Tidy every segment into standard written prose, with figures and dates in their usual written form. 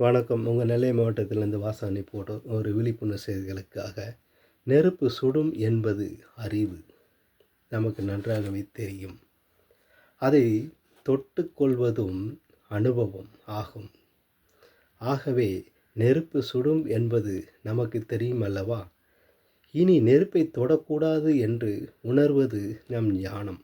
வணக்கம். உங்கள் நெல்லை மாவட்டத்திலிருந்து வாசானி போட்ட ஒரு விழிப்புணர்வு செய்திகளுக்காக. நெருப்பு சுடும் என்பது அறிவு. நமக்கு நன்றாகவே தெரியும். அதை தொட்டுக்கொள்வதும் அனுபவம் ஆகும். ஆகவே நெருப்பு சுடும் என்பது நமக்கு தெரியும் அல்லவா? இனி நெருப்பை தொடக்கூடாது என்று உணர்வது நம் ஞானம்.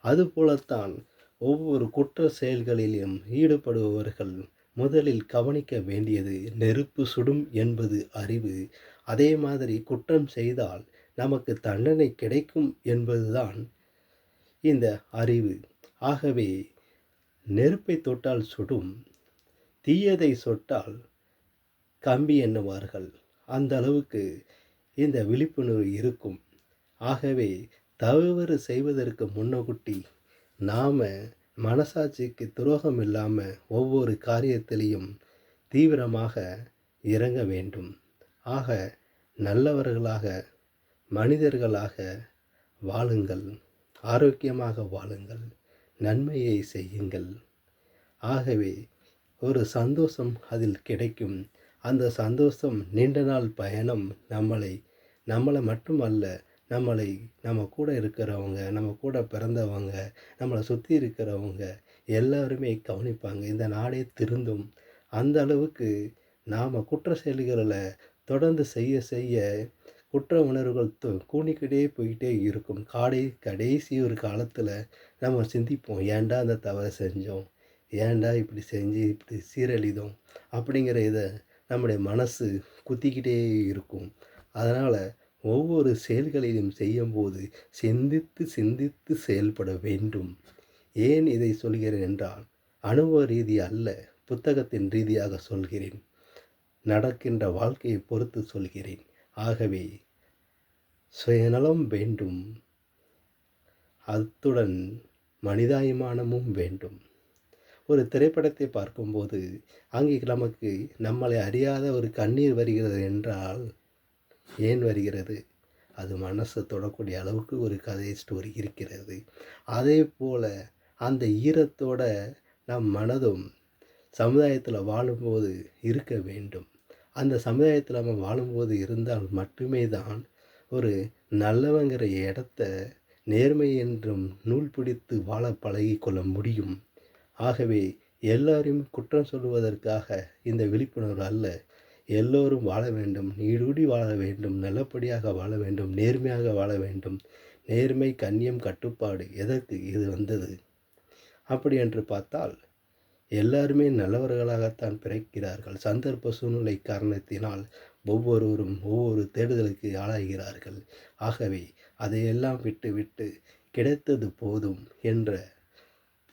அதுபோலத்தான் ஒவ்வொரு குற்ற செயல்களிலும் ஈடுபடுபவர்கள் முதலில் கவனிக்க வேண்டியது நெருப்பு சுடும் என்பது அறிவு. அதே மாதிரி குற்றம் செய்தால் நமக்கு தண்டனை கிடைக்கும் என்பதுதான் இந்த அறிவு. ஆகவே நெருப்பை தொட்டால் சுடும், தீயதை சொட்டால் கம்பி எண்ணுவார்கள். அந்த அளவுக்கு இந்த விழிப்புணர்வு இருக்கும். ஆகவே தவறு செய்வதற்கு முன்னகுட்டி நாம் மனசாட்சிக்கு துரோகம் இல்லாமல் ஒவ்வொரு காரியத்திலையும் தீவிரமாக இறங்க வேண்டும். ஆக நல்லவர்களாக மனிதர்களாக வாழுங்கள், ஆரோக்கியமாக வாழுங்கள், நன்மையை செய்யுங்கள். ஆகவே ஒரு சந்தோஷம் அதில் கிடைக்கும். அந்த சந்தோஷம் நீண்ட நாள் பயணம் நம்மளை மட்டுமல்ல, நம்ம கூட இருக்கிறவங்க, நம்ம கூட பிறந்தவங்க, நம்மளை சுற்றி இருக்கிறவங்க எல்லாருமே கவனிப்பாங்க. இந்த நாடே திருந்தும். அந்த அளவுக்கு நாம் குற்ற செயல்களில் தொடர்ந்து செய்ய செய்ய குற்ற உணர்வுகள் கூடிக்கிட்டே போய்கிட்டே இருக்கும். கடைசி ஒரு காலத்தில் நம்ம சிந்திப்போம், ஏன்டா அந்த தவறை செஞ்சோம், ஏன்டா இப்படி செஞ்சு இப்படி சீரழிதோம் அப்படிங்கிற இதை நம்முடைய மனசு குத்திக்கிட்டே இருக்கும். அதனால் ஒவ்வொரு செயல்களையும் செய்யும்போது சிந்தித்து சிந்தித்து செயல்பட வேண்டும். ஏன் இதை சொல்கிறேன் என்றால், அனுபவ ரீதி அல்ல, புத்தகத்தின் ரீதியாக சொல்கிறேன். நடக்கின்ற வாழ்க்கையை பொறுத்து சொல்கிறேன். ஆகவே சுயநலம் வேண்டும், அத்துடன் மனிதாபிமானமும் வேண்டும். ஒரு திரைப்படத்தை பார்க்கும்போது அங்கே நமக்கு நம்மளை அறியாத ஒரு கண்ணீர் வருகிறது என்றால் ஏன் வருகிறது? அது மனசை தொடக்கூடிய அளவுக்கு ஒரு கதை ஸ்டோரி இருக்கிறது. அதே போல் அந்த ஈரத்தோட நம் மனதும் சமுதாயத்தில் வாழும்போது இருக்க வேண்டும். அந்த சமுதாயத்தில் நம்ம வாழும்போது இருந்தால் மட்டுமே தான் ஒரு நல்லவங்கிற இடத்த நேர்மை என்றும் நூல் பிடித்து வாழ பழகி கொள்ள முடியும். ஆகவே எல்லாரையும் குற்றம் சொல்வதற்காக இந்த விழிப்புணர்வு அல்ல. எல்லோரும் வாழ வேண்டும், நீடூடி வாழ வேண்டும், நல்லபடியாக வாழ வேண்டும், நேர்மையாக வாழ வேண்டும். நேர்மை, கண்ணியம், கட்டுப்பாடு எதற்கு இது வந்தது? அப்படி என்று பார்த்தால் எல்லாருமே நல்லவர்களாகத்தான் பிறக்கிறார்கள். சந்தர்ப்ப சூழ்நிலை காரணத்தினால் ஒவ்வொருவரும் ஒவ்வொரு தேடுதலுக்கு ஆளாகிறார்கள். ஆகவே அதையெல்லாம் விட்டு கிடைத்தது போதும் என்ற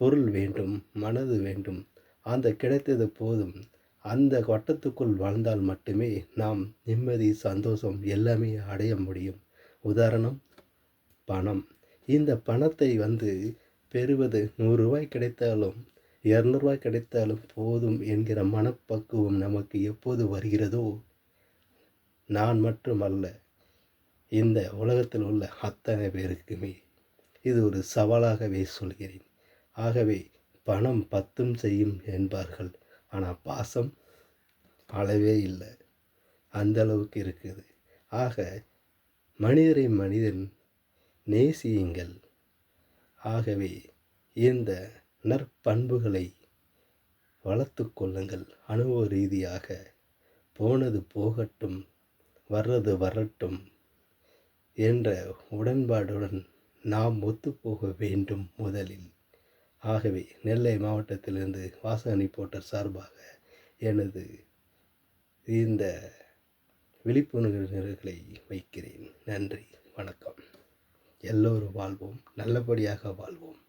பொருள் வேண்டும், மனது வேண்டும். அந்த கிடைத்தது போதும் அந்த வட்டத்துக்குள் வாழ்ந்தால் மட்டுமே நாம் நிம்மதி, சந்தோஷம் எல்லாமே அடைய முடியும். உதாரணம், பணம். இந்த பணத்தை பெறுவது 100 ரூபாய் கிடைத்தாலும் 200 ரூபாய் கிடைத்தாலும் போதும் என்கிற மனப்பக்குவம் நமக்கு எப்போது வருகிறதோ, நான் மட்டுமல்ல, இந்த உலகத்தில் உள்ள அத்தனை பேருக்குமே இது ஒரு சவாலாகவே சொல்கிறேன். ஆகவே பணம் 10ம் செய்யும் என்பார்கள். ஆனால் பாசம் அளவே இல்லை, அந்த அளவுக்கு இருக்குது. ஆக மனிதரை மனிதன் நேசியுங்கள். ஆகவே இந்த நற்பண்புகளை வளர்த்து கொள்ளுங்கள். அனுபவ ரீதியாக போனது போகட்டும், வர்றது வரட்டும் என்ற உடன்பாடுடன் நாம் ஒத்துப்போக வேண்டும் முதலில். ஆகவே நெல்லை மாவட்டத்திலிருந்து வாசானி போட்டர் சார்பாக எனது இந்த விழிப்புணர்வுகளை வைக்கிறேன். நன்றி, வணக்கம். எல்லோரும் வாழ்வோம், நல்லபடியாக வாழ்வோம்.